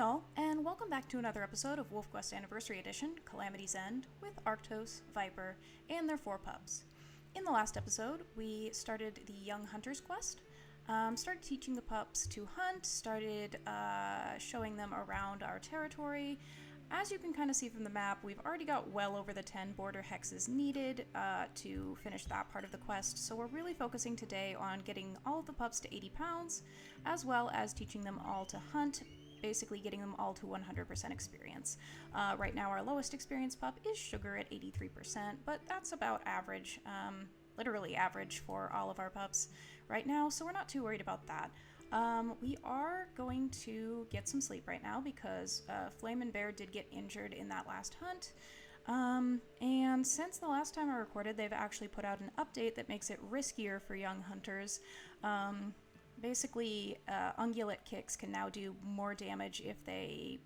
all, and welcome back to another episode of WolfQuest Anniversary Edition, Calamity's End, with Arctos, Viper, and their 4 pups. In the last episode, we started the Young Hunter's quest, started teaching the pups to hunt, started showing them around our territory. As you can kind of see from the map, we've already got well over the 10 border hexes needed to finish that part of the quest, so we're really focusing today on getting all of the pups to 80 pounds, as well as teaching them all to hunt, basically getting them all to 100% experience. Right now our lowest experience pup is Sugar at 83%, but that's about average, literally average for all of our pups right now, so we're not too worried about that. We are going to get some sleep right now because Flame and Bear did get injured in that last hunt. And since the last time I recorded, they've actually put out an update that makes it riskier for young hunters. Basically, ungulate kicks can now do more damage if they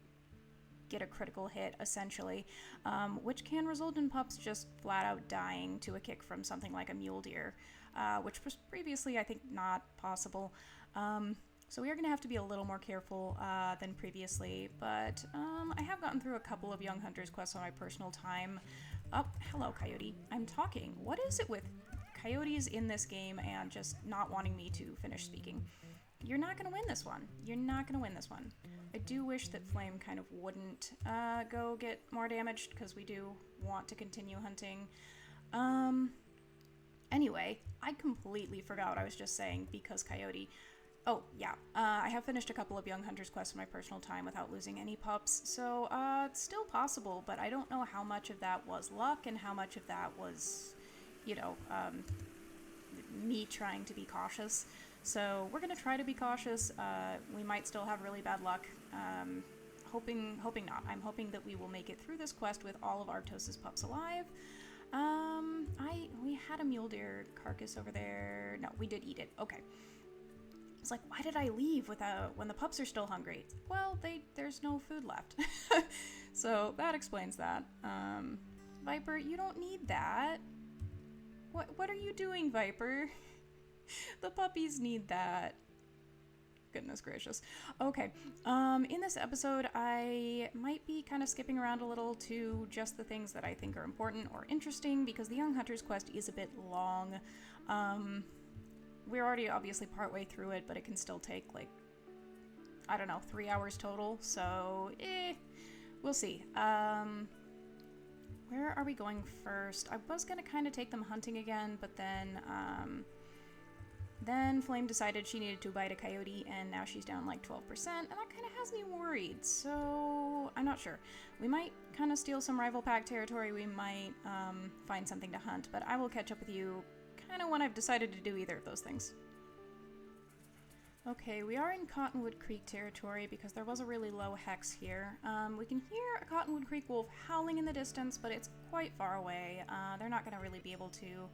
get a critical hit, essentially, which can result in pups just flat out dying to a kick from something like a mule deer, which was previously, I think, not possible. So we are going to have to be a little more careful than previously, but I have gotten through a couple of Young Hunters quests on my personal time. Oh, hello, Coyote. I'm talking. What is it with coyotes in this game and just not wanting me to finish speaking? You're not going to win this one. You're not going to win this one. I do wish that Flame kind of wouldn't go get more damaged, because we do want to continue hunting. Anyway, I completely forgot what I was just saying because Coyote. Oh, yeah, I have finished a couple of Young Hunters quests in my personal time without losing any pups, so it's still possible, but I don't know how much of that was luck and how much of that was, me trying to be cautious. So we're going to try to be cautious. We might still have really bad luck. Hoping not. I'm hoping that we will make it through this quest with all of Arctos' pups alive. We had a mule deer carcass over there. No, we did eat it. Okay. It's like, why did I leave when the pups are still hungry? Well, there's no food left. So that explains that. Viper, you don't need that. What are you doing, Viper? The puppies need that. Goodness gracious. Okay, in this episode, I might be kind of skipping around a little to just the things that I think are important or interesting, because the Young Hunter's quest is a bit long. We're already obviously partway through it, but it can still take, 3 hours total, so, we'll see. Where are we going first? I was gonna kind of take them hunting again, but then Flame decided she needed to bite a coyote, and now she's down 12%, and that kind of has me worried, so I'm not sure. We might kind of steal some rival pack territory, we might find something to hunt, but I will catch up with you kind of when I've decided to do either of those things. Okay, we are in Cottonwood Creek territory because there was a really low hex here. We can hear a Cottonwood Creek wolf howling in the distance, but it's quite far away. They're not going to really be able to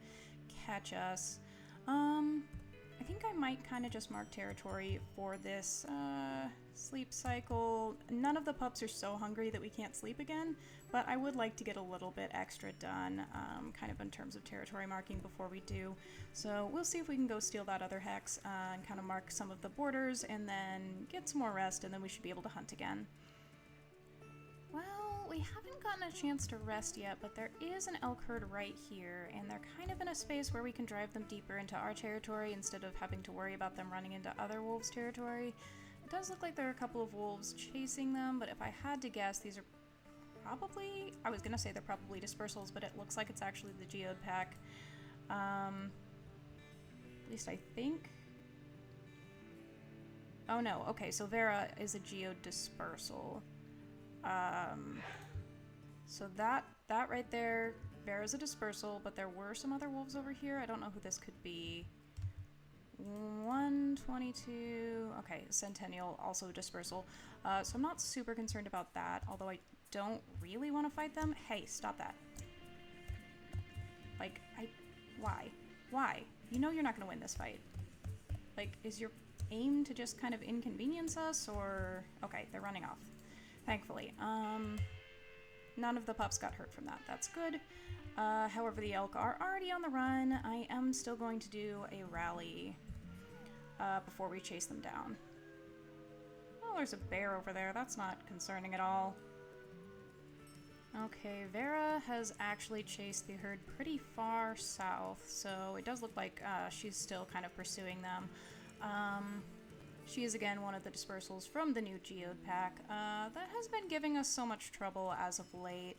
catch us. I think I might kind of just mark territory for this sleep cycle. None of the pups are so hungry that we can't sleep again, but I would like to get a little bit extra done, kind of in terms of territory marking before we do. So we'll see if we can go steal that other hex and kind of mark some of the borders and then get some more rest, and then we should be able to hunt again. Well, we haven't gotten a chance to rest yet, but there is an elk herd right here, and they're kind of in a space where we can drive them deeper into our territory instead of having to worry about them running into other wolves' territory. It does look like there are a couple of wolves chasing them, but if I had to guess, these are probably... I was gonna say they're probably dispersals, but it looks like it's actually the geode pack. At least I think... Oh no, okay, so Vera is a geode dispersal. So that right there, Vera's a dispersal, but there were some other wolves over here. I don't know who this could be. 122, okay, Centennial, also dispersal. So I'm not super concerned about that, although I don't really want to fight them. Hey, stop that. Why? Why? You know you're not going to win this fight. Is your aim to just kind of inconvenience us, or... Okay, they're running off. Thankfully. None of the pups got hurt from that. That's good. However, the elk are already on the run. I am still going to do a rally before we chase them down. Oh, there's a bear over there. That's not concerning at all. Okay, Vera has actually chased the herd pretty far south, so it does look like she's still kind of pursuing them. She is again one of the dispersals from the new Geode pack that has been giving us so much trouble as of late.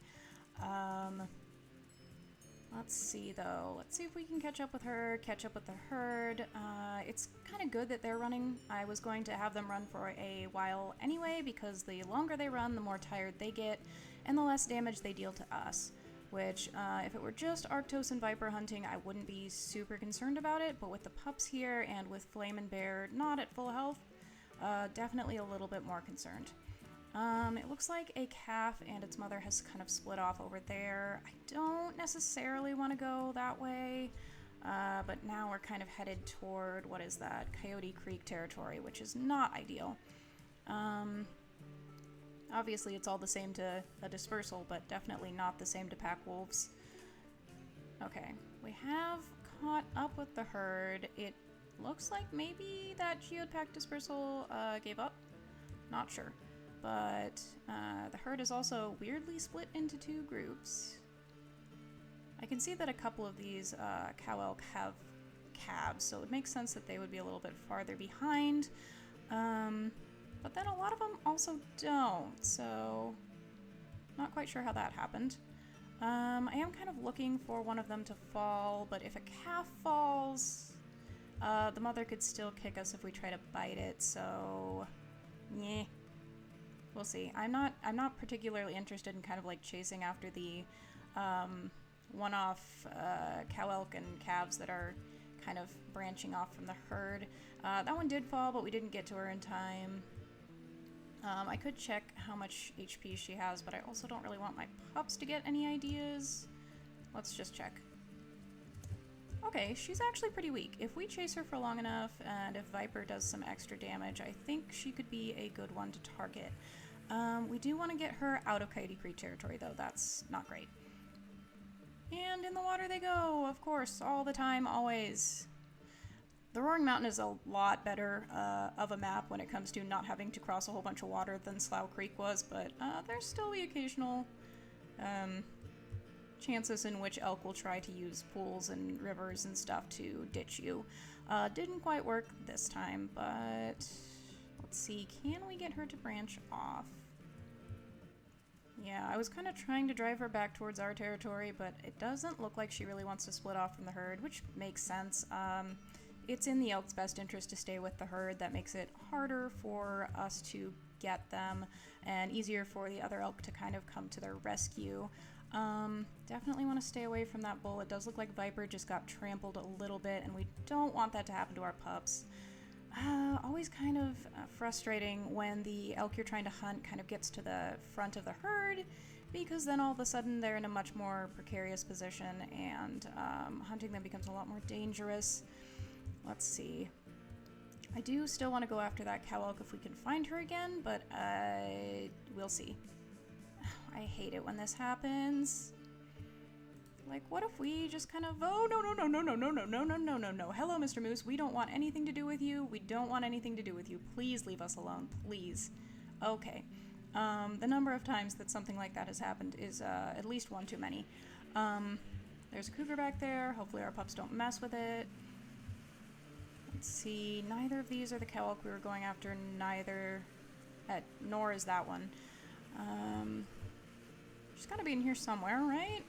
Let's see though. Let's see if we can catch up with her, catch up with the herd. It's kind of good that they're running. I was going to have them run for a while anyway, because the longer they run, the more tired they get, and the less damage they deal to us. Which, if it were just Arctos and Viper hunting, I wouldn't be super concerned about it, but with the pups here and with Flame and Bear not at full health, definitely a little bit more concerned. It looks like a calf and its mother has kind of split off over there. I don't necessarily want to go that way, but now we're kind of headed toward, what is that, Coyote Creek territory, which is not ideal. Obviously it's all the same to a dispersal, but definitely not the same to pack wolves. Okay, we have caught up with the herd. It looks like maybe that Geode pack dispersal gave up. Not sure. But the herd is also weirdly split into two groups. I can see that a couple of these cow elk have calves, so it makes sense that they would be a little bit farther behind. But then a lot of them also don't, so not quite sure how that happened. I am kind of looking for one of them to fall, but if a calf falls, the mother could still kick us if we try to bite it, so yeah. We'll see. I'm not particularly interested in kind of like chasing after the one-off cow elk and calves that are kind of branching off from the herd. That one did fall, but we didn't get to her in time. I could check how much HP she has, but I also don't really want my pups to get any ideas. Let's just check. Okay, she's actually pretty weak. If we chase her for long enough, and if Viper does some extra damage, I think she could be a good one to target. We do want to get her out of Coyote Creek territory, though. That's not great. And in the water they go, of course, all the time, always. The Roaring Mountain is a lot better of a map when it comes to not having to cross a whole bunch of water than Slough Creek was, but there's still the occasional chances in which elk will try to use pools and rivers and stuff to ditch you. Didn't quite work this time, but let's see, can we get her to branch off? Yeah, I was kind of trying to drive her back towards our territory, but it doesn't look like she really wants to split off from the herd, which makes sense. It's in the elk's best interest to stay with the herd. That makes it harder for us to get them and easier for the other elk to kind of come to their rescue. Definitely want to stay away from that bull. It does look like Viper just got trampled a little bit, and we don't want that to happen to our pups. Always kind of frustrating when the elk you're trying to hunt kind of gets to the front of the herd, because then all of a sudden they're in a much more precarious position, and hunting them becomes a lot more dangerous. Let's see. I do still want to go after that cow elk if we can find her again, but we'll see. I hate it when this happens. Like, what if we just kind of, oh, no. Hello, Mr. Moose. We don't want anything to do with you. We don't want anything to do with you. Please leave us alone. Please. Okay. The number of times that something like that has happened is at least one too many. There's a cougar back there. Hopefully our pups don't mess with it. Let's see. Neither of these are the cow elk we were going after. Nor is that one. She's got to be in here somewhere, right?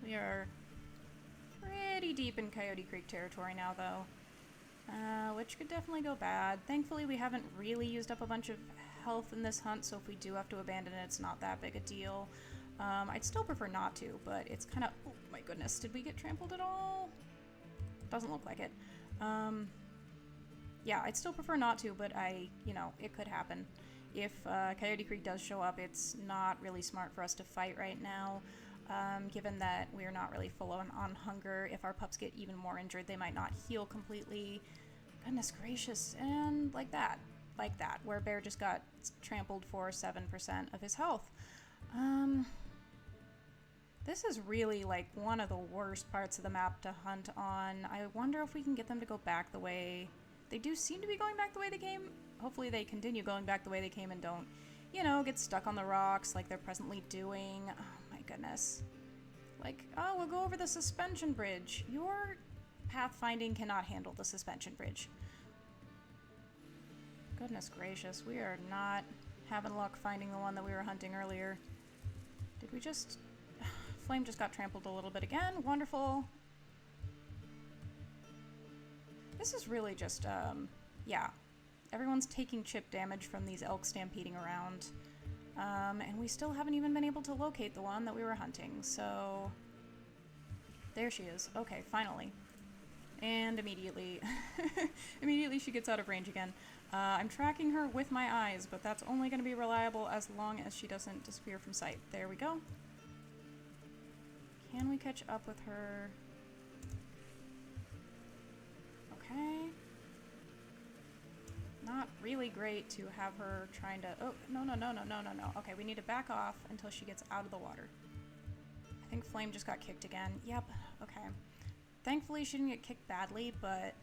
We are pretty deep in Coyote Creek territory now, though, which could definitely go bad. Thankfully, we haven't really used up a bunch of health in this hunt, so if we do have to abandon it, it's not that big a deal. I'd still prefer not to, but it's kind of... Oh, my goodness. Did we get trampled at all? Doesn't look like it. Yeah, I'd still prefer not to, but it could happen. If Coyote Creek does show up, it's not really smart for us to fight right now. Given that we're not really full on hunger. If our pups get even more injured, they might not heal completely. Goodness gracious. And like that, where Bear just got trampled for 7% of his health. This is really like one of the worst parts of the map to hunt on. I wonder if we can get them to go back the way they do seem to be going back the way they came. Hopefully they continue going back the way they came and don't, you know, get stuck on the rocks like they're presently doing. Oh my goodness. Like, oh, we'll go over the suspension bridge. Your pathfinding cannot handle the suspension bridge. Goodness gracious, we are not having luck finding the one that we were hunting earlier. Did we just... Flame just got trampled a little bit again. Wonderful. This is really just, yeah. Everyone's taking chip damage from these elk stampeding around. And we still haven't even been able to locate the one that we were hunting, so... There she is. Okay, finally. And immediately... immediately she gets out of range again. I'm tracking her with my eyes, but that's only going to be reliable as long as she doesn't disappear from sight. There we go. Can we catch up with her? Okay. Not really great to have her trying to... Oh, no. Okay, we need to back off until she gets out of the water. I think Flame just got kicked again. Yep, okay. Thankfully, she didn't get kicked badly, but,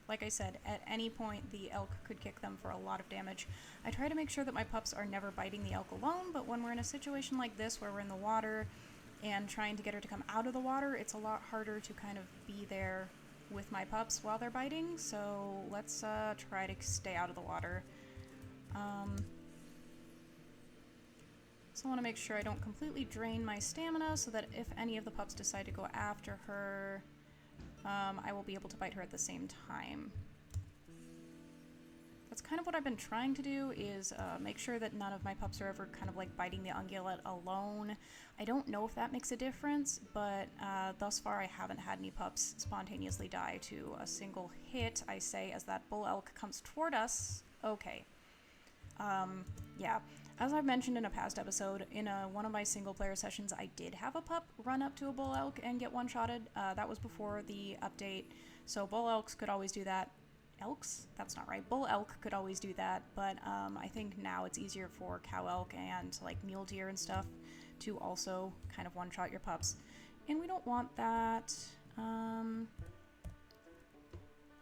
like I said, at any point, the elk could kick them for a lot of damage. I try to make sure that my pups are never biting the elk alone, but when we're in a situation like this, where we're in the water and trying to get her to come out of the water, it's a lot harder to kind of be there with my pups while they're biting, so let's try to stay out of the water. So I want to make sure I don't completely drain my stamina so that if any of the pups decide to go after her, I will be able to bite her at the same time. That's kind of what I've been trying to do, is make sure that none of my pups are ever kind of like biting the ungulate alone. I don't know if that makes a difference, but thus far I haven't had any pups spontaneously die to a single hit, I say, as that bull elk comes toward us. Okay. Yeah. As I've mentioned in a past episode, in one of my single-player sessions, I did have a pup run up to a bull elk and get one-shotted. That was before the update, so bull elks could always do that. Elks? That's not right. Bull elk could always do that, but I think now it's easier for cow elk and like mule deer and stuff to also kind of one-shot your pups. And we don't want that.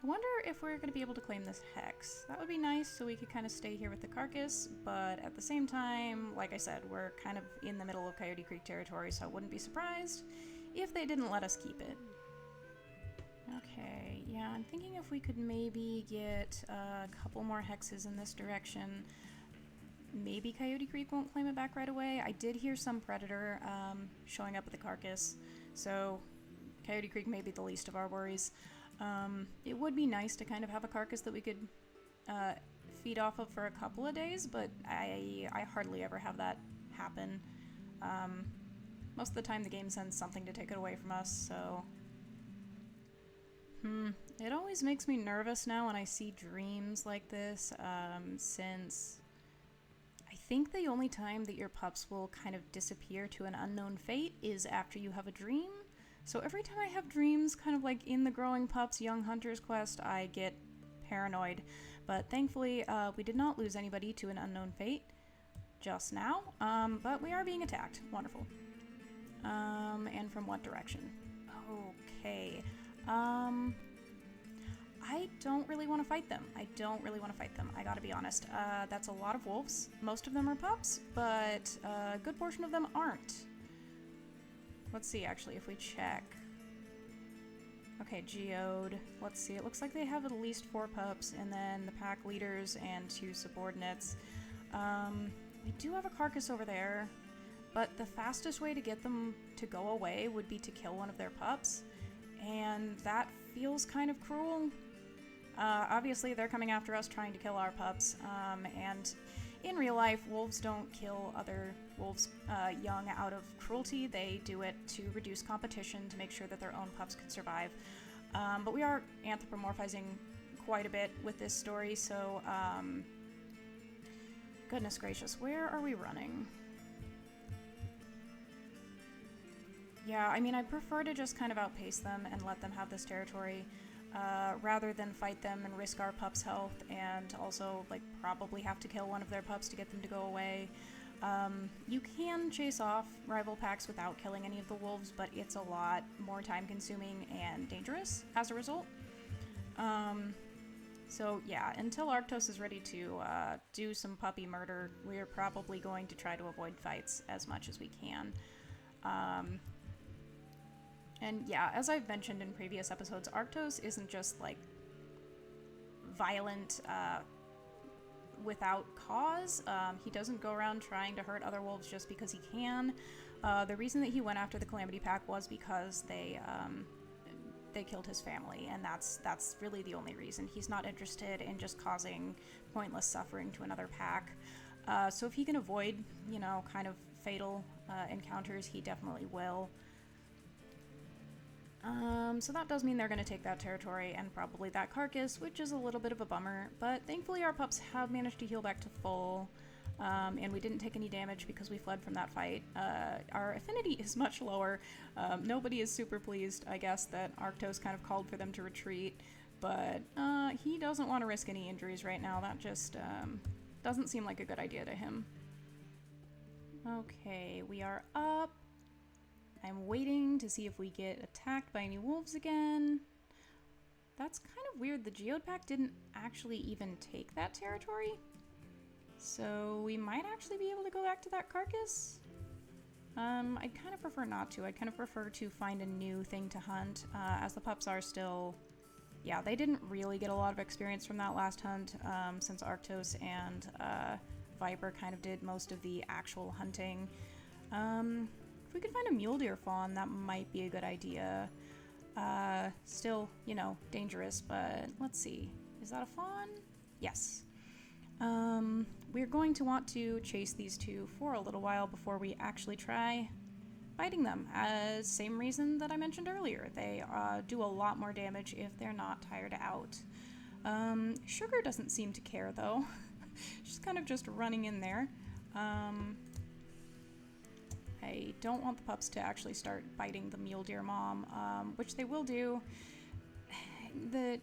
I wonder if we're going to be able to claim this hex. That would be nice, so we could kind of stay here with the carcass, but at the same time, like I said, we're kind of in the middle of Coyote Creek territory, so I wouldn't be surprised if they didn't let us keep it. Okay, yeah, I'm thinking if we could maybe get a couple more hexes in this direction, maybe Coyote Creek won't claim it back right away. I did hear some predator showing up at the carcass, so Coyote Creek may be the least of our worries. It would be nice to kind of have a carcass that we could feed off of for a couple of days, but I hardly ever have that happen. Most of the time the game sends something to take it away from us, so... It always makes me nervous now when I see dreams like this, since I think the only time that your pups will kind of disappear to an unknown fate is after you have a dream. So every time I have dreams, kind of like in the Growing Pups Young Hunters quest, I get paranoid. But thankfully, we did not lose anybody to an unknown fate just now, but we are being attacked. Wonderful. And from what direction? Okay. I don't really want to fight them. I gotta be honest. That's a lot of wolves. Most of them are pups, but a good portion of them aren't. Let's see, actually, if we check. Okay, geode. Let's see, it looks like they have at least 4 pups, and then the pack leaders and 2 subordinates. We do have a carcass over there, but the fastest way to get them to go away would be to kill one of their pups, and that feels kind of cruel. Obviously, they're coming after us trying to kill our pups, and in real life, wolves don't kill other wolves young out of cruelty. They do it to reduce competition, to make sure that their own pups can survive. But we are anthropomorphizing quite a bit with this story, so goodness gracious, where are we running? Yeah, I mean, I prefer to just kind of outpace them and let them have this territory, rather than fight them and risk our pups' health and also, like, probably have to kill one of their pups to get them to go away. You can chase off rival packs without killing any of the wolves, but it's a lot more time-consuming and dangerous as a result. So yeah, until Arctos is ready to do some puppy murder, we're probably going to try to avoid fights as much as we can. And yeah, as I've mentioned in previous episodes, Arctos isn't just like violent without cause. He doesn't go around trying to hurt other wolves just because he can. The reason that he went after the Calamity Pack was because they killed his family, and that's really the only reason. He's not interested in just causing pointless suffering to another pack. So if he can avoid, kind of fatal encounters, he definitely will. So that does mean they're going to take that territory and probably that carcass, which is a little bit of a bummer, but thankfully our pups have managed to heal back to full, and we didn't take any damage because we fled from that fight. Our affinity is much lower. Nobody is super pleased, I guess, that Arctos kind of called for them to retreat, but he doesn't want to risk any injuries right now. That just doesn't seem like a good idea to him. Okay, we are up. I'm waiting to see if we get attacked by any wolves again. That's kind of weird. The Geode Pack didn't actually even take that territory. So we might actually be able to go back to that carcass. I'd kind of prefer not to. I'd kind of prefer to find a new thing to hunt, as the pups are still... Yeah, they didn't really get a lot of experience from that last hunt, since Arctos and Viper kind of did most of the actual hunting. If we could find a mule deer fawn, that might be a good idea. Still, dangerous, but let's see. Is that a fawn? Yes. We're going to want to chase these two for a little while before we actually try fighting them. Same reason that I mentioned earlier. They do a lot more damage if they're not tired out. Sugar doesn't seem to care, though. She's kind of just running in there. I don't want the pups to actually start biting the mule deer mom, which they will do. The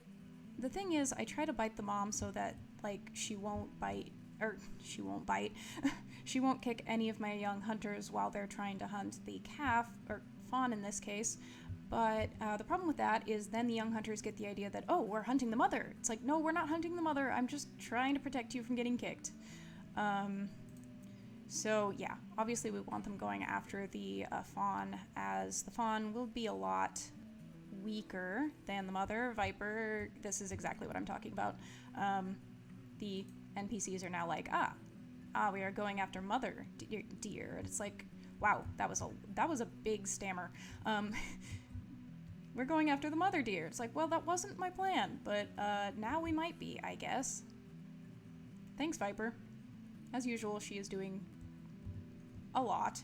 thing is, I try to bite the mom so that, she won't bite, she won't kick any of my young hunters while they're trying to hunt the calf, or fawn in this case. But the problem with that is then the young hunters get the idea that, oh, we're hunting the mother. It's like, no, we're not hunting the mother. I'm just trying to protect you from getting kicked. So yeah, obviously we want them going after the fawn, as the fawn will be a lot weaker than the mother. Viper, this is exactly what I'm talking about. The NPCs are now like, we are going after mother deer. And it's like, wow, that was a big stammer. We're going after the mother deer. It's like, well, that wasn't my plan, but now we might be, I guess. Thanks, Viper. As usual, she is doing a lot.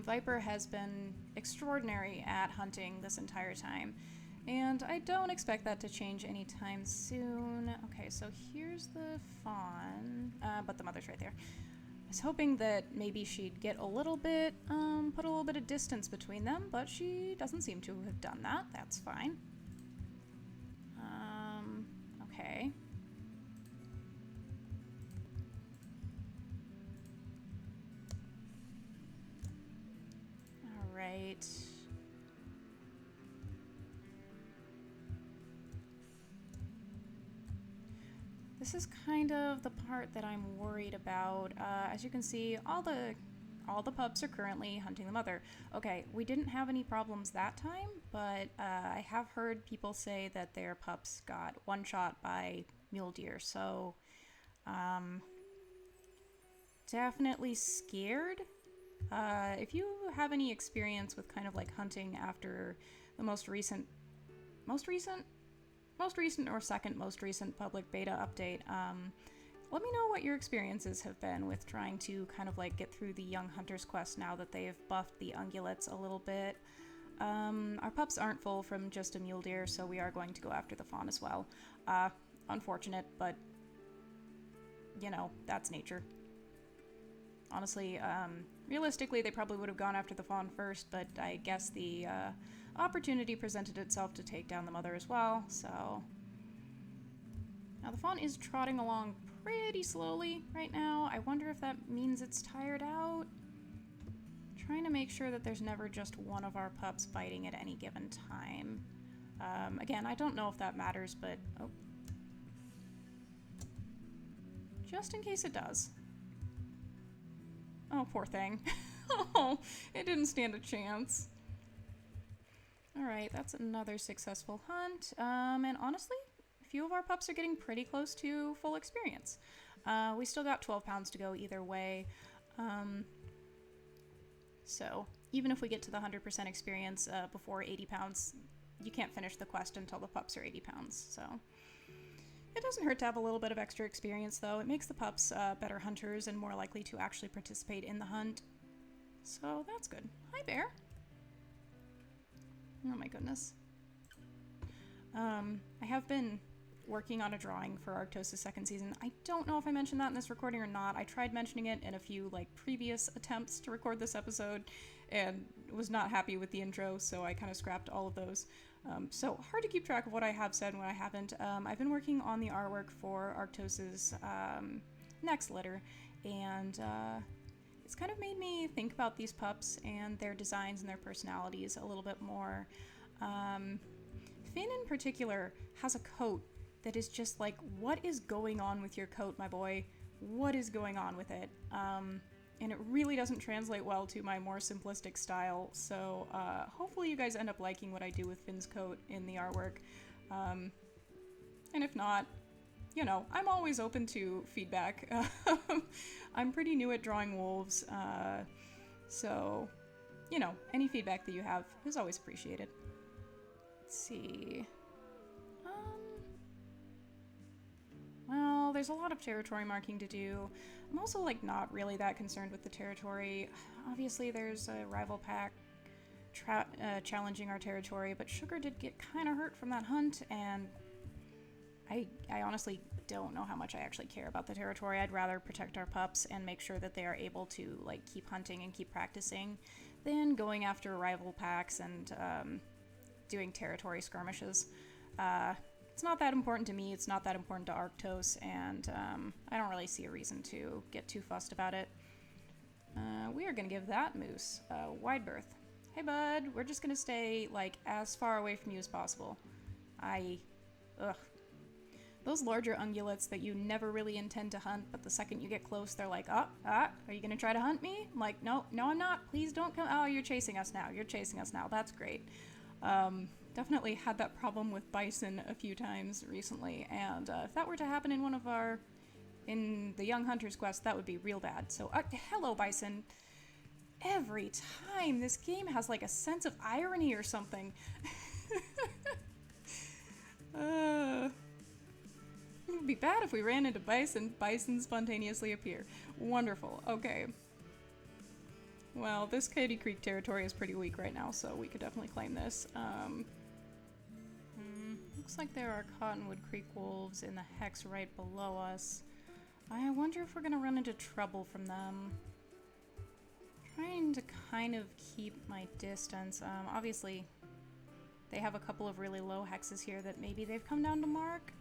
Viper has been extraordinary at hunting this entire time, and I don't expect that to change anytime soon. Okay, so here's the fawn, but the mother's right there. I was hoping that maybe she'd get a little bit, put a little bit of distance between them, but she doesn't seem to have done that. That's fine. Okay. Right. This is kind of the part that I'm worried about. As you can see, all the pups are currently hunting the mother. Okay, we didn't have any problems that time, but I have heard people say that their pups got one-shot by mule deer, so definitely scared. If you have any experience with kind of hunting after the most recent or second most recent public beta update, let me know what your experiences have been with trying to kind of get through the Young Hunter's Quest now that they've buffed the ungulates a little bit. Our pups aren't full from just a mule deer, so we are going to go after the fawn as well. Unfortunate, but that's nature. Honestly, realistically, they probably would have gone after the fawn first, but I guess the opportunity presented itself to take down the mother as well, so... Now, the fawn is trotting along pretty slowly right now. I wonder if that means it's tired out. Trying to make sure that there's never just one of our pups biting at any given time. Again, I don't know if that matters, but oh, just in case it does. Oh, poor thing. Oh, it didn't stand a chance. Alright, that's another successful hunt. And honestly, a few of our pups are getting pretty close to full experience. We still got 12 pounds to go either way. So, even if we get to the 100% experience before 80 pounds, you can't finish the quest until the pups are 80 pounds, so... It doesn't hurt to have a little bit of extra experience, though. It makes the pups better hunters and more likely to actually participate in the hunt. So, that's good. Hi, bear! Oh my goodness. I have been working on a drawing for Arctos' second season. I don't know if I mentioned that in this recording or not. I tried mentioning it in a few previous attempts to record this episode and was not happy with the intro, so I kind of scrapped all of those. So hard to keep track of what I have said and what I haven't. I've been working on the artwork for Arctos' next litter, and it's kind of made me think about these pups and their designs and their personalities a little bit more. Finn in particular has a coat that is just like, what is going on with your coat, my boy? What is going on with it? And it really doesn't translate well to my more simplistic style, so hopefully you guys end up liking what I do with Finn's coat in the artwork. And if not, you know, I'm always open to feedback. I'm pretty new at drawing wolves, so, you know, any feedback that you have is always appreciated. Let's see. Well, there's a lot of territory marking to do. I'm also, not really that concerned with the territory. Obviously, there's a rival pack challenging our territory, but Sugar did get kind of hurt from that hunt, and I honestly don't know how much I actually care about the territory. I'd rather protect our pups and make sure that they are able to, keep hunting and keep practicing than going after rival packs and doing territory skirmishes. It's not that important to me, it's not that important to Arctos, and I don't really see a reason to get too fussed about it. We are going to give that moose a wide berth. Hey bud, we're just going to stay, as far away from you as possible. Ugh. Those larger ungulates that you never really intend to hunt, but the second you get close, they're like, are you going to try to hunt me? I'm like, no, I'm not. Please don't come. Oh, you're chasing us now. That's great. Definitely had that problem with bison a few times recently, and if that were to happen in the Young Hunter's Quest, that would be real bad. So, hello bison. Every time this game has a sense of irony or something. It would be bad if we ran into bison. Bison spontaneously appear. Wonderful. Okay. Well, this Katy Creek territory is pretty weak right now, so we could definitely claim this. Looks like there are Cottonwood Creek wolves in the hex right below us. I wonder if we're gonna run into trouble from them. Trying to kind of keep my distance. Obviously, they have a couple of really low hexes here that maybe they've come down to mark.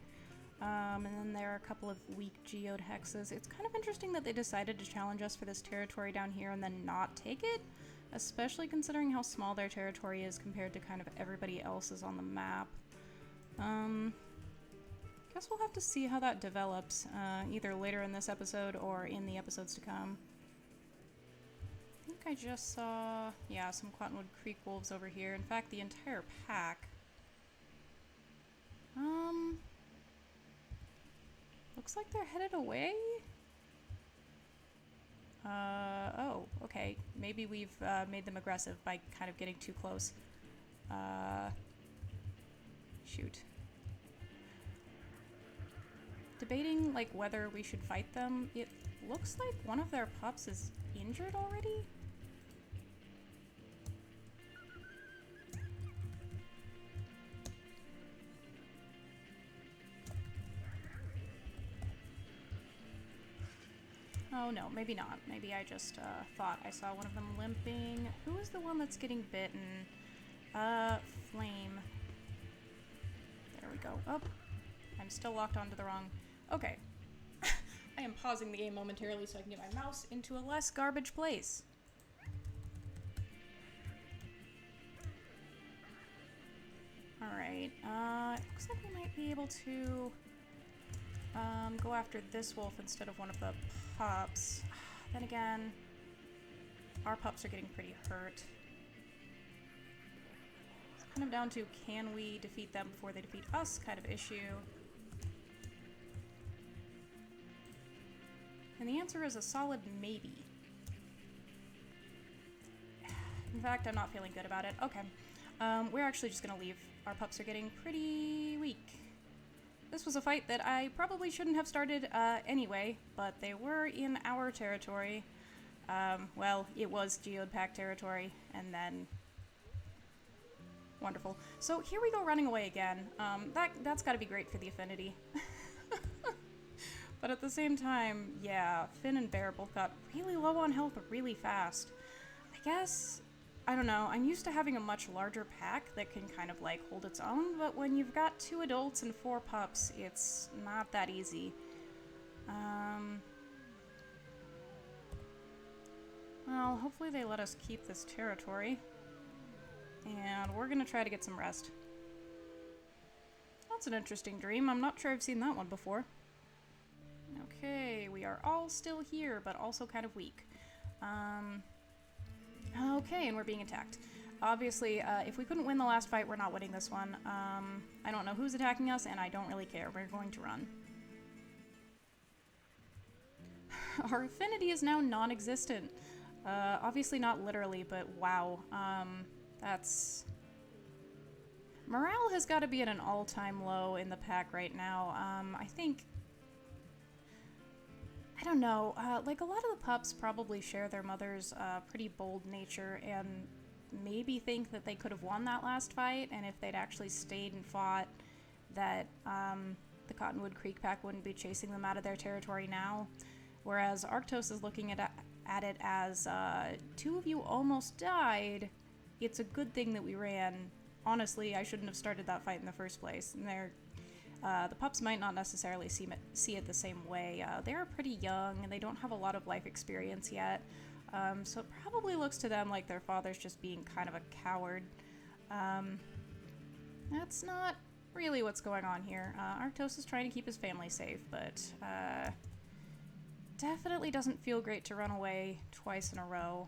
And then there are a couple of weak geode hexes. It's kind of interesting that they decided to challenge us for this territory down here and then not take it, especially considering how small their territory is compared to kind of everybody else's on the map. Guess we'll have to see how that develops, either later in this episode or in the episodes to come. I think I just saw, some Cottonwood Creek wolves over here. In fact, the entire pack. Looks like they're headed away? Oh, okay. Maybe we've made them aggressive by kind of getting too close. Shoot. Debating, whether we should fight them. It looks like one of their pups is injured already? Oh no, maybe not. Maybe I just thought I saw one of them limping. Who is the one that's getting bitten? Flame. There we go. Oh, I'm still locked onto the wrong... Okay. I am pausing the game momentarily so I can get my mouse into a less garbage place. Alright, it looks like we might be able to go after this wolf instead of one of the pups. Then again, our pups are getting pretty hurt. It's kind of down to, can we defeat them before they defeat us kind of issue. And the answer is a solid maybe. In fact, I'm not feeling good about it. Okay. We're actually just gonna leave. Our pups are getting pretty weak. This was a fight that I probably shouldn't have started anyway, but they were in our territory. Well, it was Geode Pack territory, and then... Wonderful. So here we go running away again. That's gotta be great for the affinity. But at the same time, yeah, Finn and Bear both got really low on health really fast. I guess, I don't know, I'm used to having a much larger pack that can kind of like hold its own, but when you've got 2 adults and 4 pups, it's not that easy. Well, hopefully they let us keep this territory. And we're gonna try to get some rest. That's an interesting dream. I'm not sure I've seen that one before. Okay, we are all still here, but also kind of weak. Okay, and we're being attacked. Obviously, if we couldn't win the last fight, we're not winning this one. I don't know who's attacking us, and I don't really care. We're going to run. Our affinity is now non-existent. Obviously not literally, but wow. That's... Morale has got to be at an all-time low in the pack right now. I think... I don't know, like a lot of the pups probably share their mother's pretty bold nature and maybe think that they could have won that last fight, and if they'd actually stayed and fought, that the Cottonwood Creek pack wouldn't be chasing them out of their territory now. Whereas Arctos is looking at it as 2 of you almost died. It's a good thing that we ran. Honestly, I shouldn't have started that fight in the first place. And the pups might not necessarily see it the same way. They're pretty young, and they don't have a lot of life experience yet. So it probably looks to them like their father's just being kind of a coward. That's not really what's going on here. Arctos is trying to keep his family safe, but definitely doesn't feel great to run away twice in a row.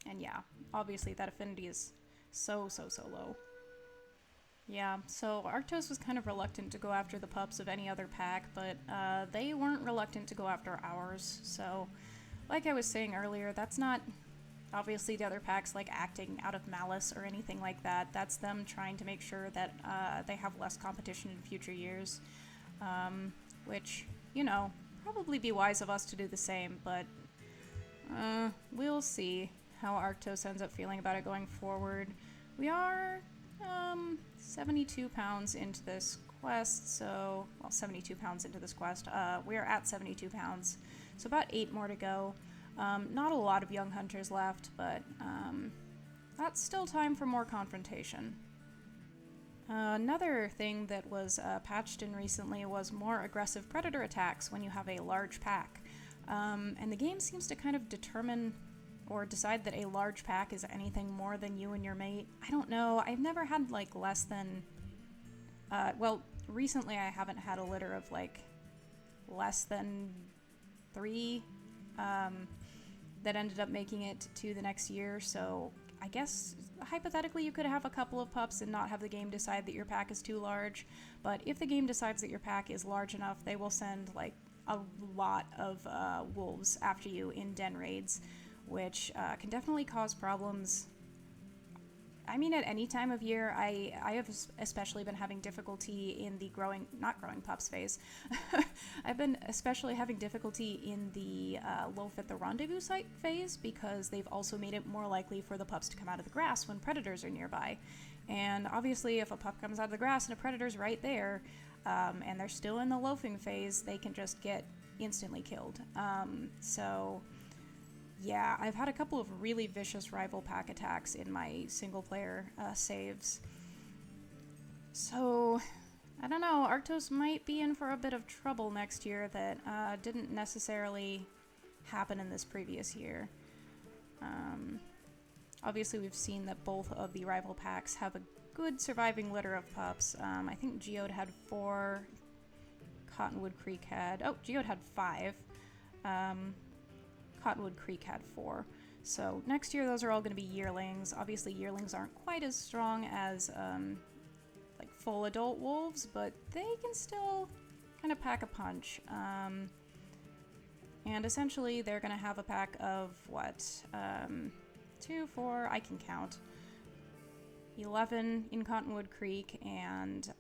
And yeah, obviously that affinity is so low. Yeah, so Arctos was kind of reluctant to go after the pups of any other pack, but they weren't reluctant to go after ours. So, like I was saying earlier, that's not obviously the other packs like acting out of malice or anything like that. That's them trying to make sure that they have less competition in future years, which, you know, probably be wise of us to do the same, but we'll see how Arctos ends up feeling about it going forward. We are 72 pounds into this quest, so, well, 72 pounds into this quest. We are at 72 pounds, so about 8 more to go. Not a lot of young hunters left, but that's still time for more confrontation. Another thing that was patched in recently was more aggressive predator attacks when you have a large pack. And the game seems to kind of determine or decide that a large pack is anything more than you and your mate. I don't know. I've never had, like, less than... well, recently I haven't had a litter of, like, less than 3 that ended up making it to the next year, so I guess hypothetically you could have a couple of pups and not have the game decide that your pack is too large, but if the game decides that your pack is large enough, they will send, like, a lot of wolves after you in den raids, which can definitely cause problems. I mean, at any time of year. I have especially been having difficulty in the not growing pups phase. I've been especially having difficulty in the loaf at the rendezvous site phase, because they've also made it more likely for the pups to come out of the grass when predators are nearby. And obviously, if a pup comes out of the grass and a predator's right there, and they're still in the loafing phase, they can just get instantly killed. So... yeah, I've had a couple of really vicious rival pack attacks in my single-player saves. So, I don't know, Arctos might be in for a bit of trouble next year that didn't necessarily happen in this previous year. Obviously, we've seen that both of the rival packs have a good surviving litter of pups. I think Geode had 4. Cottonwood Creek had... Oh, Geode had 5. Cottonwood Creek had 4. So next year, those are all going to be yearlings. Obviously, yearlings aren't quite as strong as like full adult wolves, but they can still kind of pack a punch. And essentially, they're going to have a pack of what? 2, 4, I can count. 11 in Cottonwood Creek and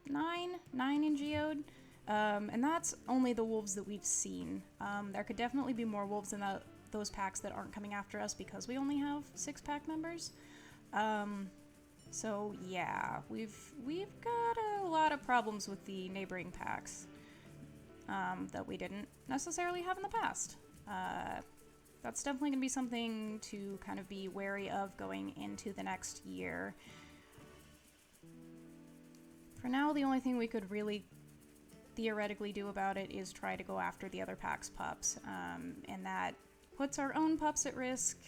9 in Geode. And that's only the wolves that we've seen. There could definitely be more wolves in those packs that aren't coming after us because we only have 6 pack members. So yeah, we've got a lot of problems with the neighboring packs that we didn't necessarily have in the past. That's definitely going to be something to kind of be wary of going into the next year. For now, the only thing we could really theoretically do about it is try to go after the other pack's pups, and that puts our own pups at risk.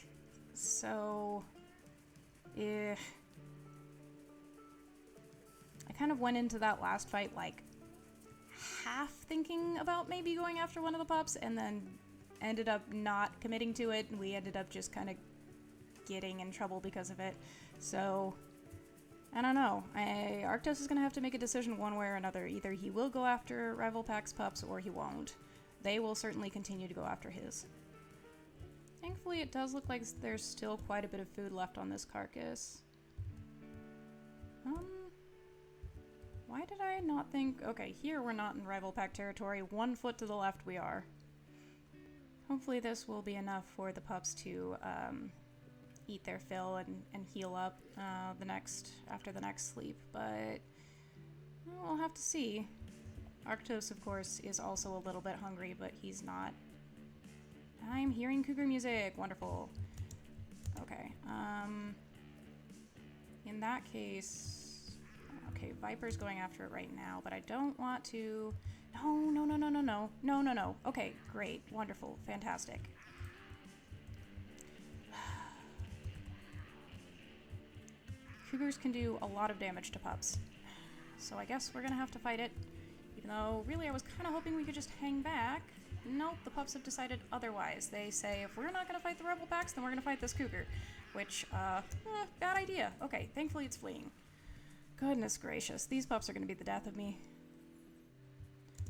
So, I kind of went into that last fight like half thinking about maybe going after one of the pups, and then ended up not committing to it, and we ended up just kind of getting in trouble because of it. So I don't know. Arctos is going to have to make a decision one way or another. Either he will go after rival pack's pups or he won't. They will certainly continue to go after his. Thankfully, it does look like there's still quite a bit of food left on this carcass. Why did I not think... Okay, here we're not in rival pack territory. 1 foot to the left we are. Hopefully this will be enough for the pups to eat their fill and heal up after the next sleep, but we'll have to see. Arctos, of course, is also a little bit hungry, but he's not. I'm hearing cougar music. Wonderful. Okay. In that case, okay, Viper's going after it right now, but I don't want to. No. Okay, great, wonderful, fantastic. Cougars can do a lot of damage to pups, so I guess we're gonna have to fight it, even though really I was kind of hoping we could just hang back. Nope, the pups have decided otherwise. They say if we're not gonna fight the rebel packs, then we're gonna fight this cougar, which, bad idea. Okay, thankfully it's fleeing. Goodness gracious, these pups are gonna be the death of me.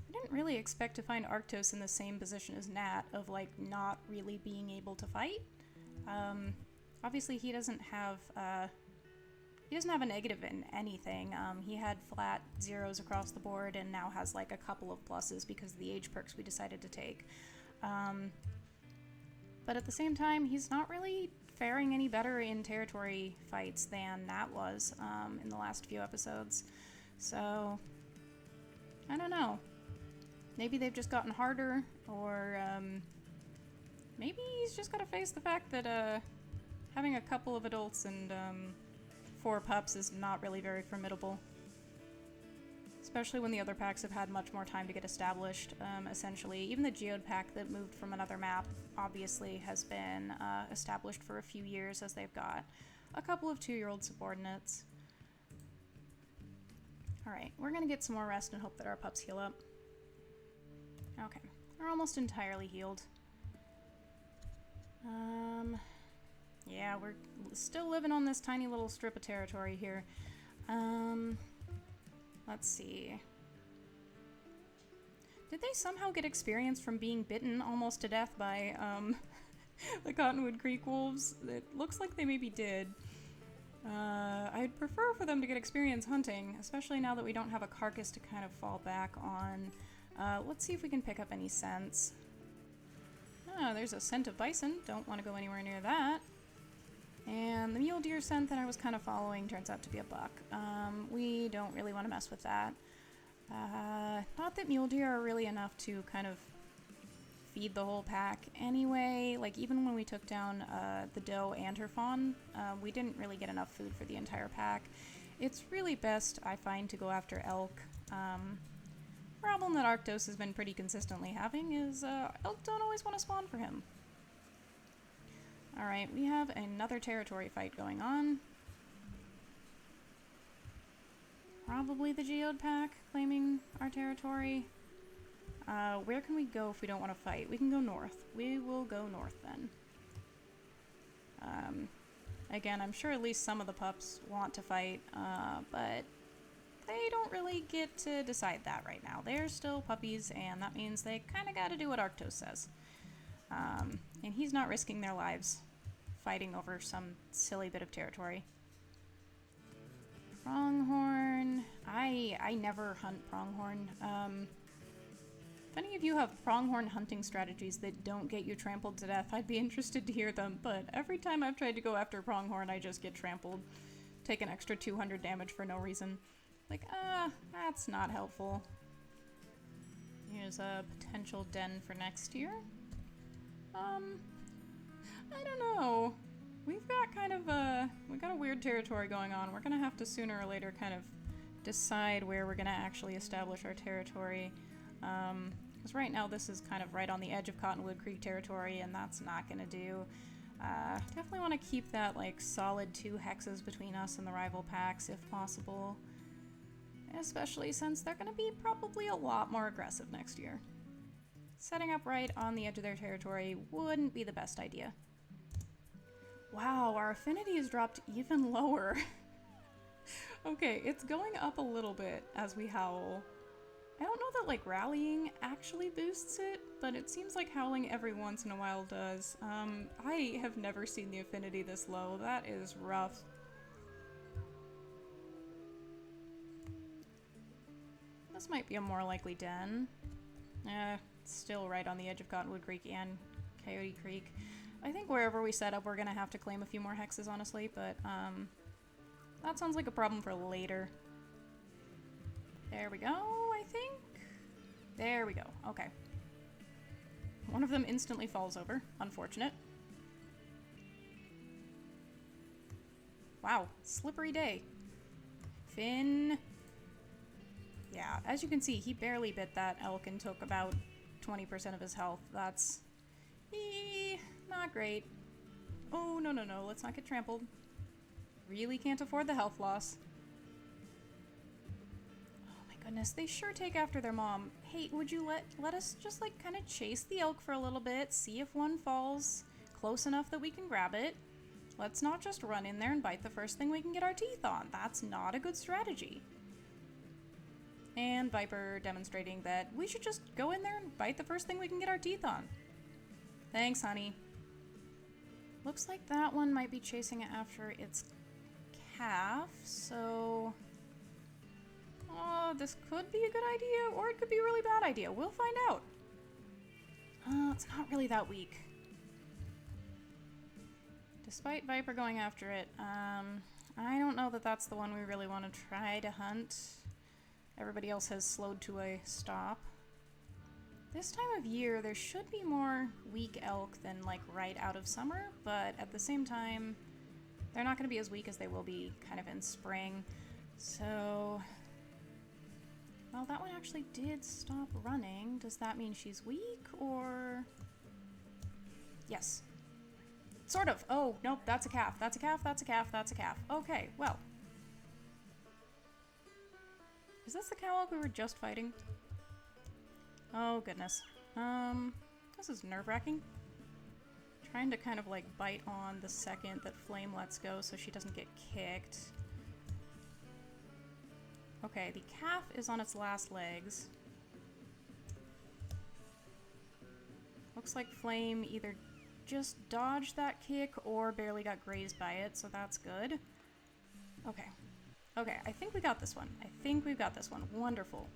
I didn't really expect to find Arctos in the same position as Nat, of like not really being able to fight. Obviously he doesn't have a negative in anything. He had flat 0s across the board and now has like a couple of pluses because of the age perks we decided to take. But at the same time, he's not really faring any better in territory fights than Nat was in the last few episodes. So, I don't know. Maybe they've just gotten harder, or maybe he's just got to face the fact that having a couple of adults and 4 pups is not really very formidable. Especially when the other packs have had much more time to get established, essentially. Even the Geode pack that moved from another map obviously has been established for a few years, as they've got a couple of 2-year-old subordinates. Alright, we're gonna get some more rest and hope that our pups heal up. Okay, they're almost entirely healed. Yeah, we're still living on this tiny little strip of territory here. Let's see. Did they somehow get experience from being bitten almost to death by the Cottonwood Creek wolves? It looks like they maybe did. I'd prefer for them to get experience hunting, especially now that we don't have a carcass to kind of fall back on. Let's see if we can pick up any scents. Oh, there's a scent of bison. Don't want to go anywhere near that. And the mule deer scent that I was kind of following turns out to be a buck. We don't really want to mess with that. Not that mule deer are really enough to kind of feed the whole pack anyway. Like, even when we took down the doe and her fawn, we didn't really get enough food for the entire pack. It's really best, I find, to go after elk. Problem that Arctos has been pretty consistently having is elk don't always want to spawn for him. Alright, we have another territory fight going on. Probably the Geode Pack claiming our territory. Where can we go if we don't want to fight? We can go north. We will go north then. Again, I'm sure at least some of the pups want to fight, but they don't really get to decide that right now. They're still puppies, and that means they kind of got to do what Arctos says. And he's not risking their lives fighting over some silly bit of territory. Pronghorn. I never hunt pronghorn. If any of you have pronghorn hunting strategies that don't get you trampled to death, I'd be interested to hear them, but every time I've tried to go after pronghorn, I just get trampled. Take an extra 200 damage for no reason. Like, that's not helpful. Here's a potential den for next year. I don't know. We've got kind of we've got a weird territory going on. We're gonna have to sooner or later kind of decide where we're gonna actually establish our territory. Because right now this is kind of right on the edge of Cottonwood Creek territory, and that's not gonna do. Definitely want to keep that like solid 2 hexes between us and the rival packs if possible. Especially since they're gonna be probably a lot more aggressive next year. Setting up right on the edge of their territory wouldn't be the best idea. Wow, our affinity has dropped even lower. Okay, it's going up a little bit as we howl. I don't know that like rallying actually boosts it, but it seems like howling every once in a while does. I have never seen the affinity this low. That is rough. This might be a more likely den. Still right on the edge of Cottonwood Creek and Coyote Creek. I think wherever we set up, we're gonna have to claim a few more hexes, honestly, but that sounds like a problem for later. There we go, I think. There we go, okay. One of them instantly falls over. Unfortunate. Wow, slippery day. Finn. Yeah, as you can see, he barely bit that elk and took about 20% of his health. That's not great. Oh, no, no, no. Let's not get trampled. Really can't afford the health loss. Oh my goodness, they sure take after their mom. Hey, would you let us just like kind of chase the elk for a little bit, see if one falls close enough that we can grab it? Let's not just run in there and bite the first thing we can get our teeth on. That's not a good strategy. And Viper demonstrating that we should just go in there and bite the first thing we can get our teeth on. Thanks, honey. Looks like that one might be chasing it after its calf, so... this could be a good idea, or it could be a really bad idea. We'll find out. It's not really that weak. Despite Viper going after it, I don't know that that's the one we really want to try to hunt. Everybody else has slowed to a stop. This time of year, there should be more weak elk than like right out of summer, but at the same time, they're not going to be as weak as they will be kind of in spring. So, well, that one actually did stop running. Does that mean she's weak, or? Yes. Sort of. Oh, nope, that's a calf. That's a calf, that's a calf, that's a calf. Okay, well. Is this the cow elk we were just fighting? Oh, goodness. This is nerve-wracking. Trying to kind of like bite on the second that Flame lets go so she doesn't get kicked. Okay, the calf is on its last legs. Looks like Flame either just dodged that kick or barely got grazed by it, so that's good. Okay. Okay, I think we got this one. I think we've got this one. Wonderful.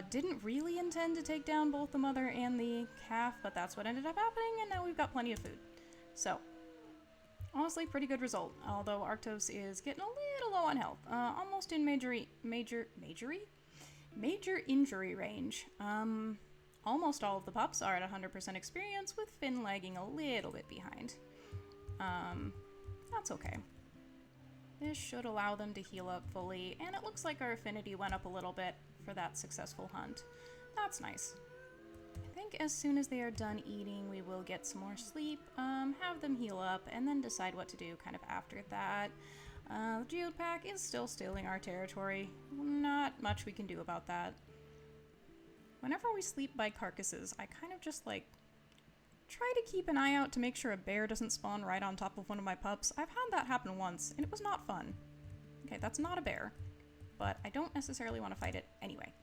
Didn't really intend to take down both the mother and the calf, but that's what ended up happening, and now we've got plenty of food. So, honestly, pretty good result, although Arctos is getting a little low on health. Almost in major injury range. Almost all of the pups are at 100% experience, with Finn lagging a little bit behind. That's okay. This should allow them to heal up fully, and it looks like our affinity went up a little bit for that successful hunt. That's nice. I think as soon as they are done eating, we will get some more sleep, have them heal up, and then decide what to do kind of after that. The geode pack is still stealing our territory. Not much we can do about that. Whenever we sleep by carcasses, I kind of just like try to keep an eye out to make sure a bear doesn't spawn right on top of one of my pups. I've had that happen once, and it was not fun. Okay, that's not a bear, but I don't necessarily want to fight it anyway.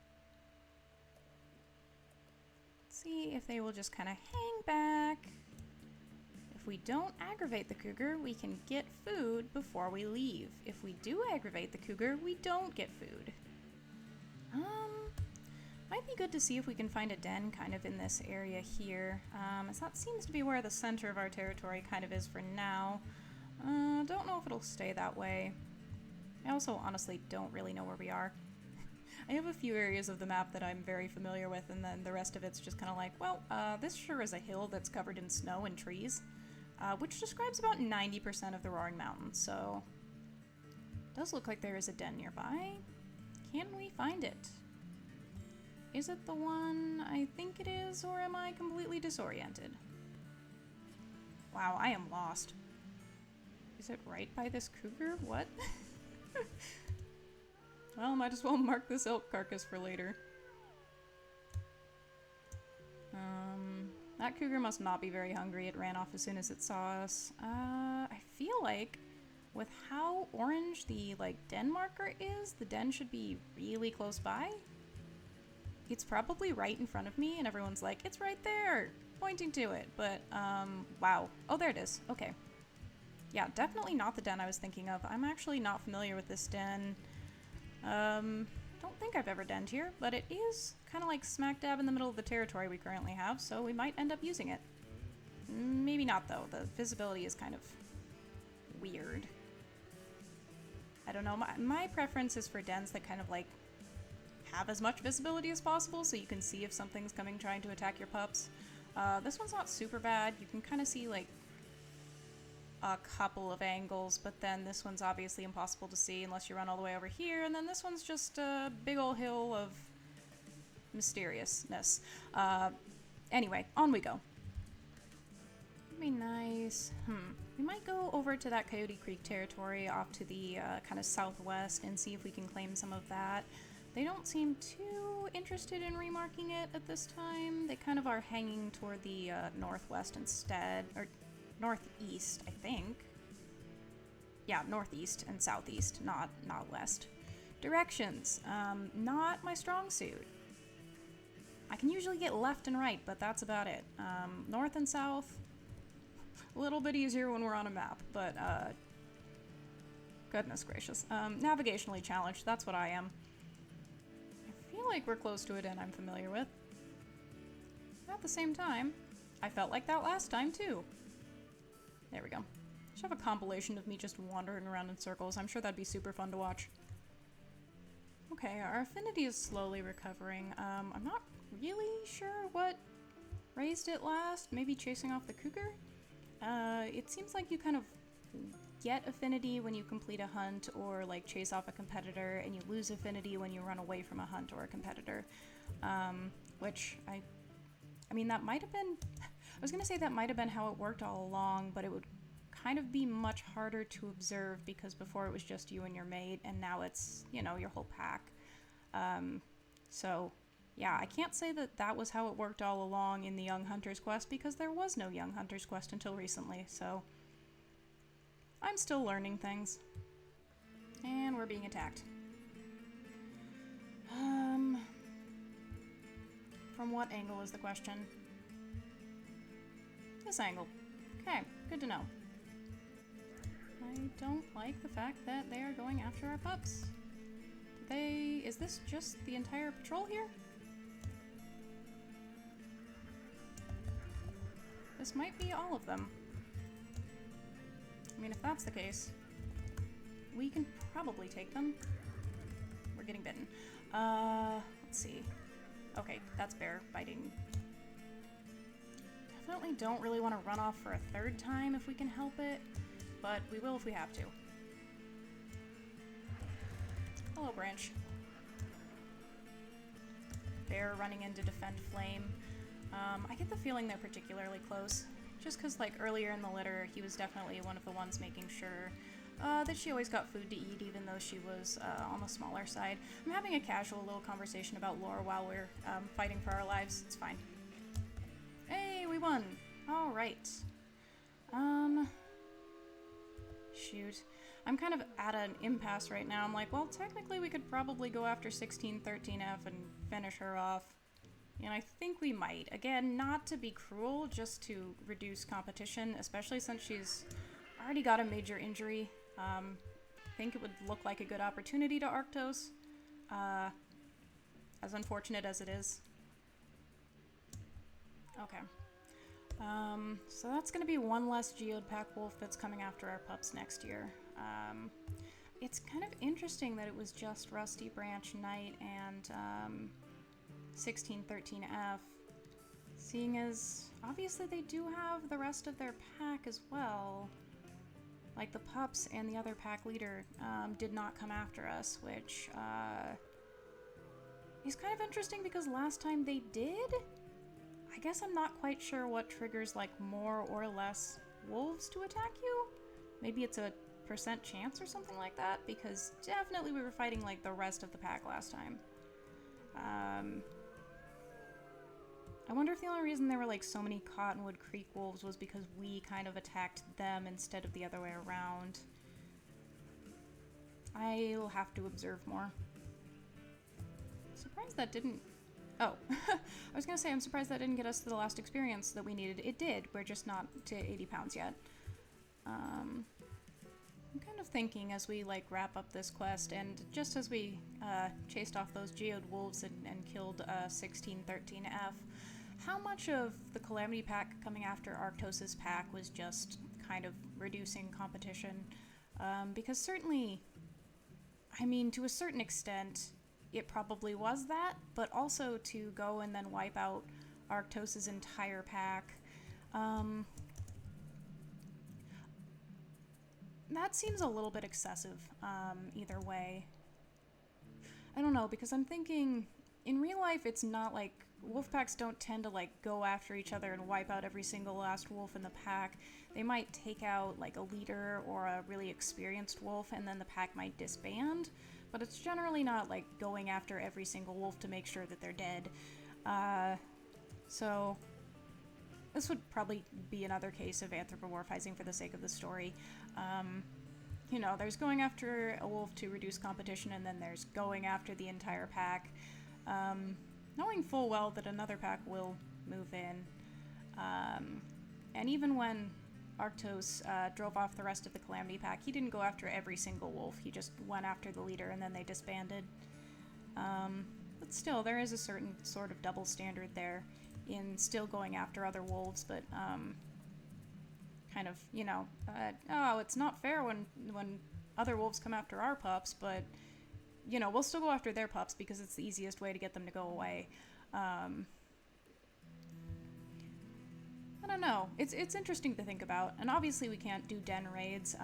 Let's see if they will just kind of hang back. If we don't aggravate the cougar, we can get food before we leave. If we do aggravate the cougar, we don't get food. Might be good to see if we can find a den kind of in this area here, as that seems to be where the center of our territory kind of is for now. Don't know if it'll stay that way. I also honestly don't really know where we are. I have a few areas of the map that I'm very familiar with, and then the rest of it's just kind of like, well, this sure is a hill that's covered in snow and trees, which describes about 90% of the Roaring Mountains, so it does look like there is a den nearby. Can we find it? Is it the one I think it is, or am I completely disoriented? Wow, I am lost. Is it right by this cougar? What? Well, might as well mark this elk carcass for later. That cougar must not be very hungry. It ran off as soon as it saw us. I feel like with how orange the, den marker is, the den should be really close by. It's probably right in front of me, and everyone's like, it's right there, pointing to it, but, wow. Oh, there it is. Okay. Yeah, definitely not the den I was thinking of. I'm actually not familiar with this den. Don't think I've ever denned here, but it is kind of like smack dab in the middle of the territory we currently have, so we might end up using it. Maybe not, though. The visibility is kind of weird. I don't know. My preference is for dens that kind of, have as much visibility as possible so you can see if something's coming trying to attack your pups. This one's not super bad. You can kind of see, a couple of angles, but then this one's obviously impossible to see unless you run all the way over here, and then this one's just a big old hill of mysteriousness. Anyway, on we go. That'd be nice. We might go over to that Coyote Creek territory off to the kind of southwest and see if we can claim some of that. They don't seem too interested in remarking it at this time. They kind of are hanging toward the northwest instead, or northeast, I think. Yeah, northeast and southeast, not west. Directions, not my strong suit. I can usually get left and right, but that's about it. North and south, a little bit easier when we're on a map, but goodness gracious. Navigationally challenged, that's what I am. I feel like we're close to a den I'm familiar with. At the same time, I felt like that last time too. There we go. I should have a compilation of me just wandering around in circles. I'm sure that'd be super fun to watch. Okay, our affinity is slowly recovering. I'm not really sure what raised it last. Maybe chasing off the cougar? It seems like you kind of get affinity when you complete a hunt or chase off a competitor, and you lose affinity when you run away from a hunt or a competitor. Which I mean, that might have been... I was going to say that might have been how it worked all along, but it would kind of be much harder to observe because before it was just you and your mate, and now it's, your whole pack. So, yeah, I can't say that was how it worked all along in the Young Hunter's Quest because there was no Young Hunter's Quest until recently, so I'm still learning things. And we're being attacked. From what angle is the question? This angle. Okay, good to know. I don't like the fact that they are going after our pups. Is this just the entire patrol here? This might be all of them. I mean, if that's the case, we can probably take them. We're getting bitten. Let's see. Okay, that's bear biting. Definitely don't really want to run off for a third time if we can help it, but we will if we have to. Hello, Branch. Bear running in to defend Flame. I get the feeling they're particularly close, just because, like, earlier in the litter, he was definitely one of the ones making sure that she always got food to eat, even though she was on the smaller side. I'm having a casual little conversation about lore while we're fighting for our lives. It's fine. Hey, we won! Alright. Shoot. I'm kind of at an impasse right now. I'm like, well, technically we could probably go after 1613F and finish her off. And I think we might. Again, not to be cruel, just to reduce competition, especially since she's already got a major injury. I think it would look like a good opportunity to Arctos, as unfortunate as it is. Okay. So that's going to be one less Geode Pack Wolf that's coming after our pups next year. It's kind of interesting that it was just Rusty Branch Knight and 1613F, seeing as obviously they do have the rest of their pack as well. Like the pups and the other pack leader did not come after us, which is kind of interesting because last time they did. I guess I'm not quite sure what triggers like more or less wolves to attack you. Maybe it's a % chance or something like that, because definitely we were fighting like the rest of the pack last time. I wonder if the only reason there were like so many Cottonwood Creek wolves was because we kind of attacked them instead of the other way around. I'll have to observe more. Surprised that didn't... Oh, I was gonna say, I'm surprised that didn't get us to the last experience that we needed. It did, we're just not to 80 pounds yet. I'm kind of thinking as we like wrap up this quest, and just as we chased off those geode wolves and killed 1613F, how much of the Calamity pack coming after Arctos' pack was just kind of reducing competition? Because certainly, I mean, to a certain extent, it probably was that, but also to go and then wipe out Arctos' entire pack. That seems a little bit excessive, either way. I don't know, because I'm thinking, in real life, it's not like, wolf packs don't tend to like go after each other and wipe out every single last wolf in the pack. They might take out like a leader or a really experienced wolf, and then the pack might disband. But it's generally not like going after every single wolf to make sure that they're dead. So this would probably be another case of anthropomorphizing for the sake of the story. You know, there's going after a wolf to reduce competition, and then there's going after the entire pack, knowing full well that another pack will move in. And even when Arctos drove off the rest of the Calamity pack, he didn't go after every single wolf. He just went after the leader, and then they disbanded. But still, there is a certain sort of double standard there in still going after other wolves, but kind of, you know, oh, it's not fair when other wolves come after our pups, but, you know, we'll still go after their pups because it's the easiest way to get them to go away. I don't know. It's interesting to think about, and obviously we can't do den raids.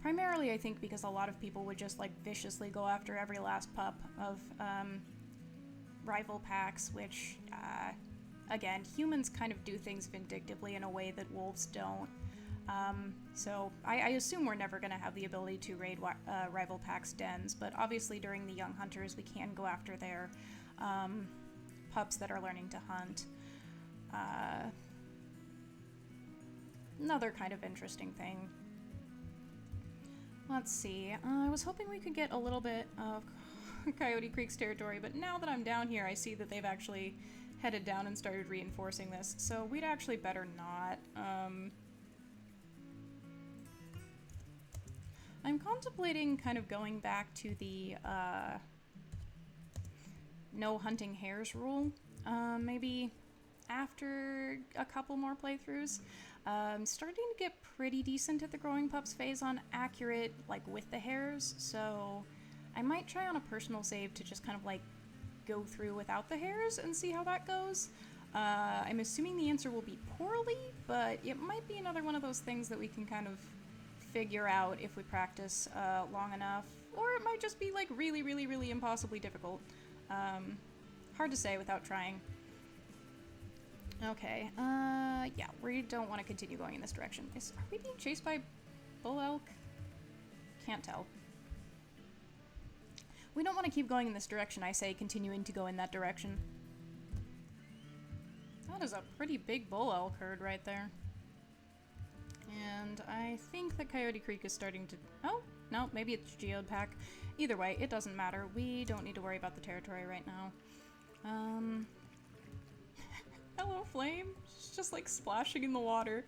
Primarily, I think, because a lot of people would just like viciously go after every last pup of rival packs, which, again, humans kind of do things vindictively in a way that wolves don't. So I assume we're never going to have the ability to raid rival packs' dens, but obviously during the young hunters, we can go after their pups that are learning to hunt. Another kind of interesting thing. Let's see. I was hoping we could get a little bit of Coyote Creek's territory, but now that I'm down here, I see that they've actually headed down and started reinforcing this, so we'd actually better not. I'm contemplating kind of going back to the no hunting hares rule, maybe after a couple more playthroughs. Starting to get pretty decent at the growing pups phase on accurate, like with the hares, so I might try on a personal save to just kind of like go through without the hares and see how that goes. I'm assuming the answer will be poorly, but it might be another one of those things that we can kind of figure out if we practice long enough, or it might just be like really, really, really impossibly difficult. Hard to say without trying. Okay, yeah, we don't want to continue going in this direction. Are we being chased by bull elk? Can't tell. We don't want to keep going in this direction, I say, continuing to go in that direction. That is a pretty big bull elk herd right there. And I think that Coyote Creek is starting to... Oh, no, maybe it's Geode Pack. Either way, it doesn't matter. We don't need to worry about the territory right now. Hello, Flame. She's just like splashing in the water.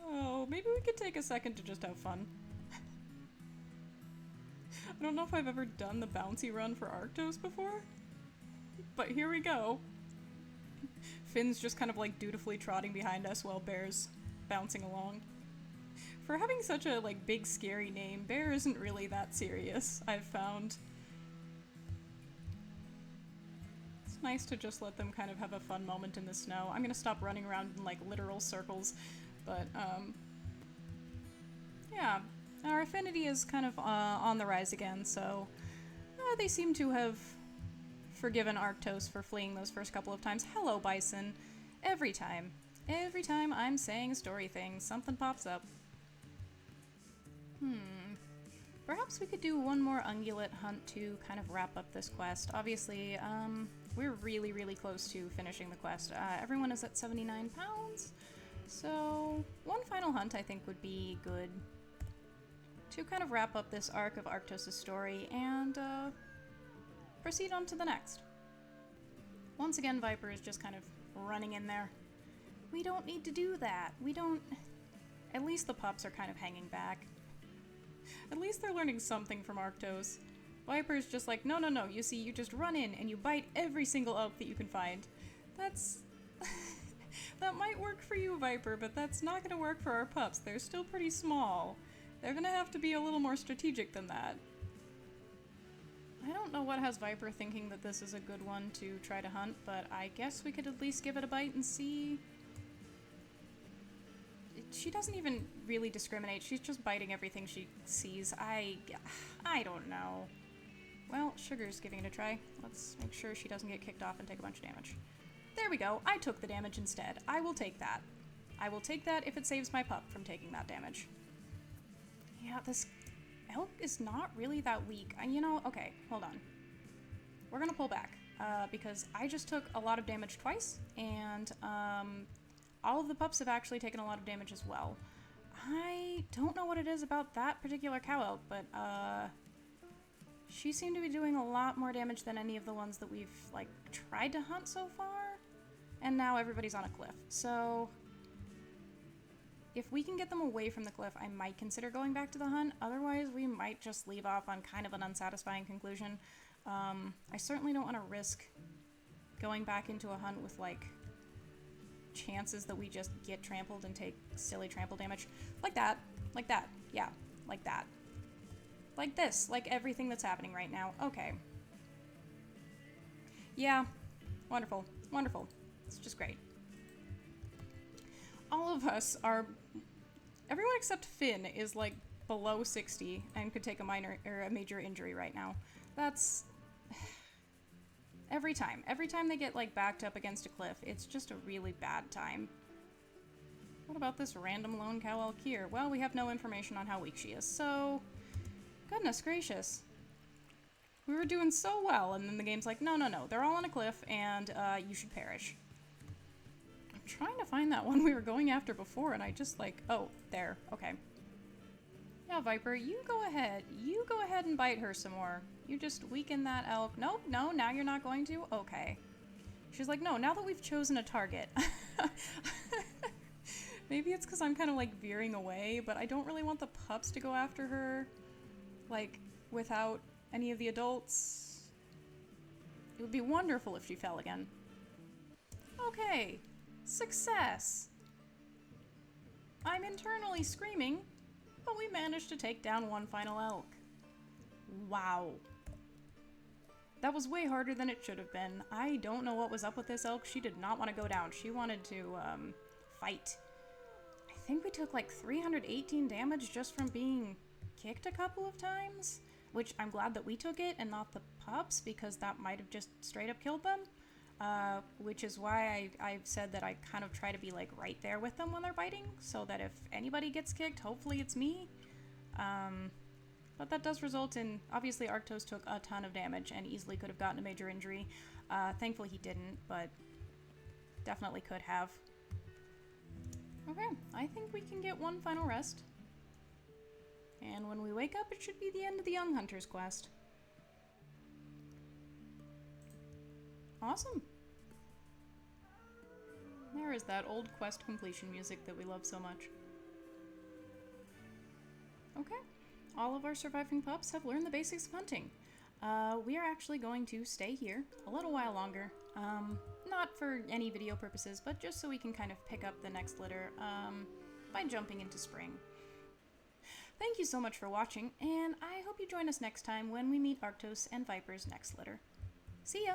Oh, maybe we could take a second to just have fun. I don't know if I've ever done the bouncy run for Arctos before, but here we go. Finn's just kind of like dutifully trotting behind us while Bear's bouncing along. For having such a like big scary name, Bear isn't really that serious, I've found. It's nice to just let them kind of have a fun moment in the snow. I'm gonna stop running around in like literal circles, but yeah, our affinity is kind of on the rise again, so they seem to have forgiven Arctos for fleeing those first couple of times. Hello, Bison. Every time I'm saying a story thing, something pops up. Perhaps we could do one more ungulate hunt to kind of wrap up this quest. Obviously, we're really, really close to finishing the quest. Everyone is at 79 pounds, so one final hunt I think would be good to kind of wrap up this arc of Arctos' story and proceed on to the next. Once again, Viper is just kind of running in there. We don't need to do that. We don't... At least the pups are kind of hanging back. At least they're learning something from Arctos. Viper's just like, no, you see, you just run in and you bite every single elk that you can find. That's... that might work for you, Viper, but that's not gonna work for our pups. They're still pretty small. They're gonna have to be a little more strategic than that. I don't know what has Viper thinking that this is a good one to try to hunt, but I guess we could at least give it a bite and see. She doesn't even really discriminate. She's just biting everything she sees. I don't know. Well, Sugar's giving it a try. Let's make sure she doesn't get kicked off and take a bunch of damage. There we go. I took the damage instead. I will take that. I will take that if it saves my pup from taking that damage. Yeah, this elk is not really that weak. You know, okay, hold on. We're gonna pull back, because I just took a lot of damage twice, and all of the pups have actually taken a lot of damage as well. I don't know what it is about that particular cow elk, but she seemed to be doing a lot more damage than any of the ones that we've, like, tried to hunt so far, and now everybody's on a cliff, so... If we can get them away from the cliff, I might consider going back to the hunt. Otherwise, we might just leave off on kind of an unsatisfying conclusion. I certainly don't want to risk going back into a hunt with, like, chances that we just get trampled and take silly trample damage. Like that. Like that. Yeah. Like that. Like this. Like everything that's happening right now. Okay. Yeah. Wonderful. Wonderful. It's just great. All of us are... Everyone except Finn is, like, below 60 and could take a minor or a major injury right now. That's... Every time they get, like, backed up against a cliff, it's just a really bad time. What about this random lone cow elk here? Well, we have no information on how weak she is, so... Goodness gracious. We were doing so well, and then the game's like, no, they're all on a cliff, and you should perish. I'm trying to find that one we were going after before, and I just like, oh, there, okay. Yeah, Viper, you go ahead and bite her some more. You just weaken that elk. Nope, no, now you're not going to? Okay. She's like, no, now that we've chosen a target. Maybe it's because I'm kind of like veering away, but I don't really want the pups to go after her, like, without any of the adults. It would be wonderful if she fell again. Okay. Success! I'm internally screaming, but we managed to take down one final elk. Wow. That was way harder than it should have been. I don't know what was up with this elk. She did not want to go down. She wanted to, fight. I think we took like 318 damage just from being kicked a couple of times, which I'm glad that we took it and not the pups, because that might have just straight up killed them. which is why I've said that I kind of try to be like right there with them when they're biting, so that if anybody gets kicked, hopefully it's me. But that does result in, obviously Arctos took a ton of damage and easily could have gotten a major injury. Thankfully he didn't, but definitely could have. Okay, I think we can get one final rest. And when we wake up, it should be the end of the Young Hunters quest. Awesome. There is that old quest completion music that we love so much. Okay, all of our surviving pups have learned the basics of hunting. We are actually going to stay here a little while longer. Not for any video purposes, but just so we can kind of pick up the next litter by jumping into spring. Thank you so much for watching, and I hope you join us next time when we meet Arctos and Viper's next litter. See ya!